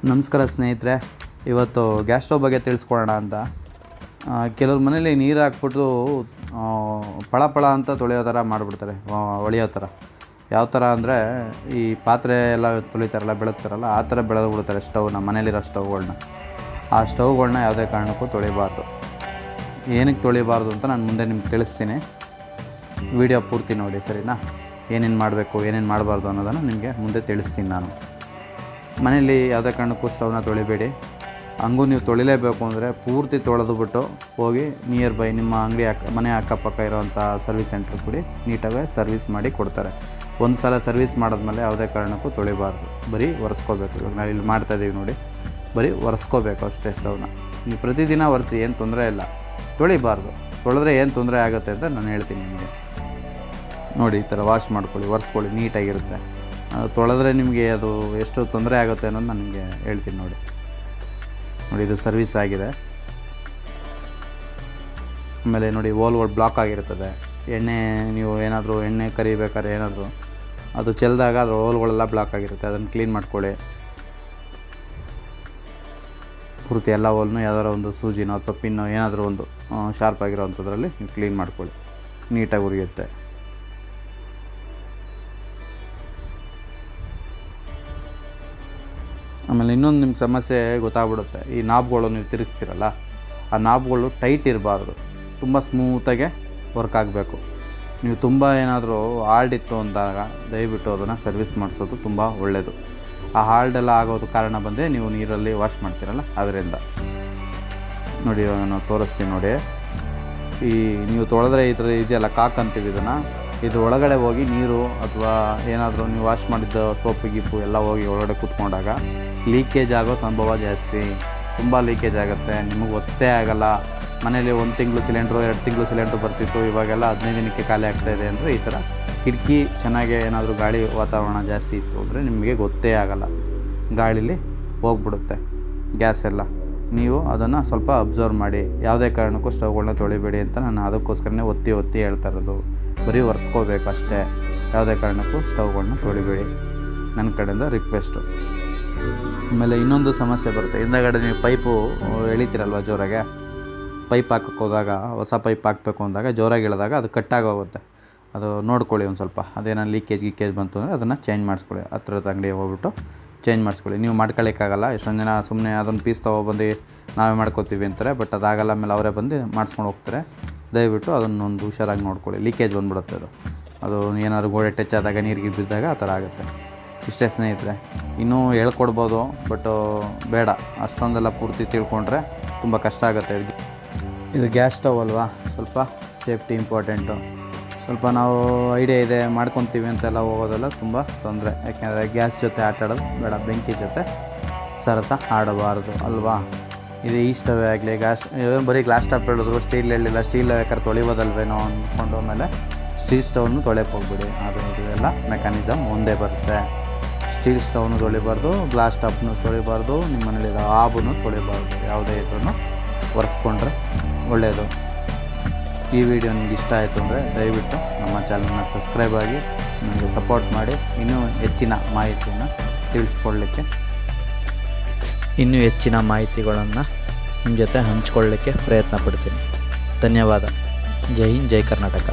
ನಮಸ್ಕಾರ ಸ್ನೇಹಿತರೆ, ಇವತ್ತು ಗ್ಯಾಸ್ ಸ್ಟವ್ ಬಗ್ಗೆ ತಿಳಿಸ್ಕೊಡೋಣ ಅಂತ. ಕೆಲವ್ರ ಮನೇಲಿ ನೀರು ಹಾಕ್ಬಿಟ್ಟು ಪಳ ಅಂತ ತೊಳೆಯೋ ಥರ ಮಾಡಿಬಿಡ್ತಾರೆ, ಹೊಳೆಯೋ ಥರ. ಯಾವ ಥರ ಅಂದರೆ ಈ ಪಾತ್ರೆ ಎಲ್ಲ ತೊಳಿತಾರಲ್ಲ, ಬೆಳಗ್ತಾರಲ್ಲ, ಆ ಥರ ಬೆಳೆದ್ಬಿಡ್ತಾರೆ ಸ್ಟವ್ನ, ಮನೇಲಿರೋ ಸ್ಟವ್ಗಳನ್ನ. ಆ ಸ್ಟವ್ಗಳನ್ನ ಯಾವುದೇ ಕಾರಣಕ್ಕೂ ತೊಳಿಬಾರ್ದು. ಏನಕ್ಕೆ ತೊಳಿಬಾರ್ದು ಅಂತ ನಾನು ಮುಂದೆ ನಿಮ್ಗೆ ತಿಳಿಸ್ತೀನಿ. ವಿಡಿಯೋ ಪೂರ್ತಿ ನೋಡಿ, ಸರಿನಾ? ಏನೇನು ಮಾಡಬೇಕು, ಏನೇನು ಮಾಡಬಾರ್ದು ಅನ್ನೋದನ್ನು ನಿಮಗೆ ಮುಂದೆ ತಿಳಿಸ್ತೀನಿ ನಾನು. ಮನೇಲಿ ಯಾವುದೇ ಕಾರಣಕ್ಕೂ ಸ್ಟವ್ನ ತೊಳಿಬೇಡಿ. ಹಂಗೂ ನೀವು ತೊಳಿಲೇಬೇಕು ಅಂದರೆ ಪೂರ್ತಿ ತೊಳೆದುಬಿಟ್ಟು ಹೋಗಿ ನಿಯರ್ ಬೈ ನಿಮ್ಮ ಅಂಗಡಿ ಮನೆ ಅಕ್ಕಪಕ್ಕ ಇರೋವಂಥ ಸರ್ವಿಸ್ ಸೆಂಟ್ರ್ ಕೊಡಿ, ನೀಟಾಗಿ ಸರ್ವಿಸ್ ಮಾಡಿ ಕೊಡ್ತಾರೆ. ಒಂದು ಸಲ ಸರ್ವಿಸ್ ಮಾಡಿದ್ಮೇಲೆ ಯಾವುದೇ ಕಾರಣಕ್ಕೂ ತೊಳಿಬಾರ್ದು, ಬರೀ ಒರೆಸ್ಕೋಬೇಕು. ಇವಾಗ ನಾವು ಇಲ್ಲಿ ಮಾಡ್ತಾಯಿದ್ದೀವಿ ನೋಡಿ, ಬರೀ ಒರೆಸ್ಕೋಬೇಕು ಅಷ್ಟೇ ಸ್ಟವ್ನ. ನೀವು ಪ್ರತಿದಿನ ಒರೆಸಿ, ಏನು ತೊಂದರೆ ಇಲ್ಲ. ತೊಳಿಬಾರ್ದು. ತೊಳೆದ್ರೆ ಏನು ತೊಂದರೆ ಆಗುತ್ತೆ ಅಂತ ನಾನು ಹೇಳ್ತೀನಿ ನಿಮಗೆ. ನೋಡಿ, ಈ ಥರ ವಾಶ್ ಮಾಡ್ಕೊಳ್ಳಿ, ಒರೆಸ್ಕೊಳ್ಳಿ, ನೀಟಾಗಿರುತ್ತೆ. ತೊಳೆದ್ರೆ ನಿಮಗೆ ಅದು ಎಷ್ಟು ತೊಂದರೆ ಆಗುತ್ತೆ ಅನ್ನೋದು ನಾನು ನಿಮಗೆ ಹೇಳ್ತೀನಿ. ನೋಡಿ, ಇದು ಸರ್ವಿಸ್ ಆಗಿದೆ. ಆಮೇಲೆ ನೋಡಿ, ಓಲ್ಗಳು ಬ್ಲಾಕ್ ಆಗಿರ್ತದೆ. ಎಣ್ಣೆ ನೀವು ಏನಾದರೂ ಎಣ್ಣೆ ಕರಿಬೇಕಾದ್ರೆ ಏನಾದರೂ ಅದು ಚೆಲ್ಲಿದಾಗ ಅದ್ರ ಓಲ್ಗಳೆಲ್ಲ ಬ್ಲಾಕ್ ಆಗಿರುತ್ತೆ. ಅದನ್ನು ಕ್ಲೀನ್ ಮಾಡ್ಕೊಳ್ಳಿ. ಪೂರ್ತಿ ಎಲ್ಲ ಓಲ್ನು ಯಾವ್ದಾರು ಒಂದು ಸೂಜಿನೋ ಅಥವಾ ಪಿನ್ನೋ ಏನಾದರೂ ಒಂದು ಶಾರ್ಪ್ ಆಗಿರೋವಂಥದ್ರಲ್ಲಿ ನೀವು ಕ್ಲೀನ್ ಮಾಡ್ಕೊಳ್ಳಿ, ನೀಟಾಗಿ ಉರಿಯುತ್ತೆ. ಆಮೇಲೆ ಇನ್ನೊಂದು ನಿಮ್ಗೆ ಸಮಸ್ಯೆ ಗೊತ್ತಾಗ್ಬಿಡುತ್ತೆ. ಈ ನಾಬ್ಗಳು ನೀವು ತಿರುಗಿಸ್ತೀರಲ್ಲ, ಆ ನಾಬ್ಗಳು ಟೈಟ್ ಇರಬಾರ್ದು, ತುಂಬ ಸ್ಮೂತಾಗೆ ವರ್ಕ್ ಆಗಬೇಕು. ನೀವು ತುಂಬ ಏನಾದರೂ ಹಾಲ್ಡಿತ್ತು ಅಂದಾಗ ದಯವಿಟ್ಟು ಅದನ್ನು ಸರ್ವಿಸ್ ಮಾಡಿಸೋದು ತುಂಬ ಒಳ್ಳೆಯದು. ಆ ಹಾಲ್ಡೆಲ್ಲ ಆಗೋದು ಕಾರಣ ಬಂದೇ ನೀವು ನೀರಲ್ಲಿ ವಾಶ್ ಮಾಡ್ತೀರಲ್ಲ, ಅದರಿಂದ. ನೋಡಿ, ಇವಾಗ ನಾವು ತೋರಿಸ್ತೀವಿ ನೋಡಿ. ಈ ನೀವು ತೊಳೆದ್ರೆ ಈ ಥರ ಇದೆಯಲ್ಲ, ಕಾಕ್ ಅಂತೀವಿ ಇದನ್ನು. ಇದು ಒಳಗಡೆ ಹೋಗಿ ನೀರು ಅಥವಾ ಏನಾದರೂ ನೀವು ವಾಶ್ ಮಾಡಿದ್ದ ಸೋಪು ಗೀಪು ಎಲ್ಲ ಹೋಗಿ ಒಳಗಡೆ ಕೂತ್ಕೊಂಡಾಗ ಲೀಕೇಜ್ ಆಗೋ ಸಂಭವ ಜಾಸ್ತಿ. ತುಂಬ ಲೀಕೇಜ್ ಆಗುತ್ತೆ, ನಿಮಗೆ ಗೊತ್ತೇ ಆಗೋಲ್ಲ. ಮನೇಲಿ 1 ತಿಂಗಳು ಸಿಲಿಂಡ್ರು, 2 ತಿಂಗಳು ಸಿಲಿಂಡ್ರು ಬರ್ತಿತ್ತು, ಇವಾಗೆಲ್ಲ 15 ದಿನಕ್ಕೆ ಖಾಲಿ ಆಗ್ತಾಯಿದೆ ಅಂದರೆ ಈ ಥರ ಕಿಟಕಿ ಚೆನ್ನಾಗೆ ಏನಾದರೂ ಗಾಳಿ ವಾತಾವರಣ ಜಾಸ್ತಿ ಇತ್ತು ಅಂದರೆ ನಿಮಗೆ ಗೊತ್ತೇ ಆಗೋಲ್ಲ, ಗಾಳೀಲಿ ಹೋಗ್ಬಿಡುತ್ತೆ ಗ್ಯಾಸ್ ಎಲ್ಲ. ನೀವು ಅದನ್ನು ಸ್ವಲ್ಪ ಅಬ್ಸರ್ವ್ ಮಾಡಿ. ಯಾವುದೇ ಕಾರಣಕ್ಕೂ ಸ್ಟವ್ಗಳನ್ನ ತೊಳಿಬೇಡಿ ಅಂತ ನಾನು ಅದಕ್ಕೋಸ್ಕರನೇ ಒತ್ತಿ ಹೇಳ್ತಾ ಇರೋದು. ಬರೀ ಒರೆಸ್ಕೋಬೇಕು ಅಷ್ಟೇ, ಯಾವುದೇ ಕಾರಣಕ್ಕೂ ಸ್ಟವ್ಗಳನ್ನ ತೊಳಿಬೇಡಿ, ನನ್ನ ಕಡೆಯಿಂದ ರಿಕ್ವೆಸ್ಟು. ಆಮೇಲೆ ಇನ್ನೊಂದು ಸಮಸ್ಯೆ ಬರುತ್ತೆ. ಹಿಂದಗಡೆ ನೀವು ಪೈಪು ಎಳಿತೀರಲ್ವ ಜೋರಾಗೆ, ಪೈಪ್ ಹಾಕಕ್ಕೆ ಹೋದಾಗ, ಹೊಸ ಪೈಪ್ ಹಾಕಬೇಕು ಅಂದಾಗ ಜೋರಾಗಿ ಎಳೆದಾಗ ಅದು ಕಟ್ಟಾಗೋಗುತ್ತೆ. ಅದು ನೋಡ್ಕೊಳ್ಳಿ ಒಂದು ಸ್ವಲ್ಪ. ಅದೇನೋ ಗೀಕೇಜ್ ಬಂತು ಅಂದರೆ ಅದನ್ನು ಚೇಂಜ್ ಮಾಡಿಸ್ಕೊಳ್ಳಿ. ಹತ್ರದ ಅಂಗಡಿಗೆ ಹೋಗ್ಬಿಟ್ಟು ಚೇಂಜ್ ಮಾಡಿಸ್ಕೊಳ್ಳಿ. ನೀವು ಮಾಡ್ಕೊಳ್ಳಿಕ್ಕಾಗಲ್ಲ. ಎಷ್ಟೊಂದು ಜನ ಸುಮ್ಮನೆ ಅದೊಂದು ಪೀಸ್ ತೊಗೊಬಂದು ನಾವೇ ಮಾಡ್ಕೋತೀವಿ ಅಂತಾರೆ, ಬಟ್ ಅದಾಗಲ್ಲ. ಆಮೇಲೆ ಅವರೇ ಬಂದು ಮಾಡಿಸ್ಕೊಂಡು ಹೋಗ್ತಾರೆ. ದಯವಿಟ್ಟು ಅದನ್ನೊಂದು ಹುಷಾರಾಗಿ ನೋಡ್ಕೊಳ್ಳಿ. ಲೀಕೇಜ್ ಬಂದುಬಿಡುತ್ತೆ ಅದು ಏನಾದ್ರು ಗೋಡೆ ಟಚ್ ಆದಾಗ, ನೀರಿಗೆ ಬಿದ್ದಾಗ ಆ ಥರ ಆಗುತ್ತೆ. ಇಷ್ಟೇ ಸ್ನೇಹಿತರೆ. ಇನ್ನೂ ಹೇಳ್ಕೊಡ್ಬೋದು, ಬಟ್ ಬೇಡ, ಅಷ್ಟೊಂದೆಲ್ಲ ಪೂರ್ತಿ ತಿಳ್ಕೊಂಡ್ರೆ ತುಂಬ ಕಷ್ಟ ಆಗುತ್ತೆ. ಇದು ಗ್ಯಾಸ್ ಸ್ಟವ್ ಅಲ್ವಾ, ಸ್ವಲ್ಪ ಸೇಫ್ಟಿ ಇಂಪಾರ್ಟೆಂಟು. ಸ್ವಲ್ಪ ನಾವು ಐಡಿಯಾ ಇದೆ ಮಾಡ್ಕೊತೀವಿ ಅಂತೆಲ್ಲ ಹೋಗೋದೆಲ್ಲ ತುಂಬ ತೊಂದರೆ. ಯಾಕೆಂದರೆ ಗ್ಯಾಸ್ ಜೊತೆ ಆಟ ಆಡೋದು ಬೇಡ, ಬೆಂಕಿ ಜೊತೆ ಸರಸ ಆಡಬಾರ್ದು ಅಲ್ವಾ. ಇದು ಈ ಸ್ಟವೇ ಆಗಲಿ, ಬರೀ ಗ್ಲಾಸ್ ಸ್ಟವ್ ಹೇಳಿದ್ರು, ಸ್ಟೀಲ್ ಹೇಳಿಲ್ಲ. ಸ್ಟೀಲ್ ಬೇಕಾದ್ರೆ ತೊಳಿಬೋದಲ್ವೇನೋ ಅಂದ್ಕೊಂಡು ಆಮೇಲೆ ಸ್ಟೀಲ್ ಸ್ಟವ್ನು ತೊಳೆಯೋಕ್ಕೆ ಹೋಗ್ಬಿಡಿ. ಅದು ಎಲ್ಲ ಮೆಕ್ಯಾನಿಸಮ್ ಒಂದೇ ಬರುತ್ತೆ. ಸ್ಟೀಲ್ ಸ್ಟವ್ನು ತೊಳಿಬಾರ್ದು, ಗ್ಲಾಸ್ ಸ್ಟವ್ನು ತೊಳಿಬಾರ್ದು, ನಿಮ್ಮ ಮನೇಲಿರೋ ಆಬನ್ನು ತೊಳಿಬಾರ್ದು. ಯಾವುದೇ ಇದ್ರೂ ಒರೆಸ್ಕೊಂಡ್ರೆ ಒಳ್ಳೆಯದು. ಈ ವಿಡಿಯೋ ನಿಮ್ಗೆ ಇಷ್ಟ ಆಯಿತು ಅಂದರೆ ದಯವಿಟ್ಟು ನಮ್ಮ ಚಾನಲ್ನ ಸಬ್ಸ್ಕ್ರೈಬ್ ಆಗಿ ನನಗೆ ಸಪೋರ್ಟ್ ಮಾಡಿ. ಇನ್ನೂ ಹೆಚ್ಚಿನ ಮಾಹಿತಿಯನ್ನು ತಿಳಿಸ್ಕೊಡ್ಲಿಕ್ಕೆ, ಇನ್ನೂ ಹೆಚ್ಚಿನ ಮಾಹಿತಿಗಳನ್ನು ನಿಮ್ಮ ಜೊತೆ ಹಂಚ್ಕೊಳ್ಳಿಕ್ಕೆ ಪ್ರಯತ್ನ ಪಡ್ತೀನಿ. ಧನ್ಯವಾದ. ಜೈ ಹಿಂದ್, ಜೈ ಕರ್ನಾಟಕ.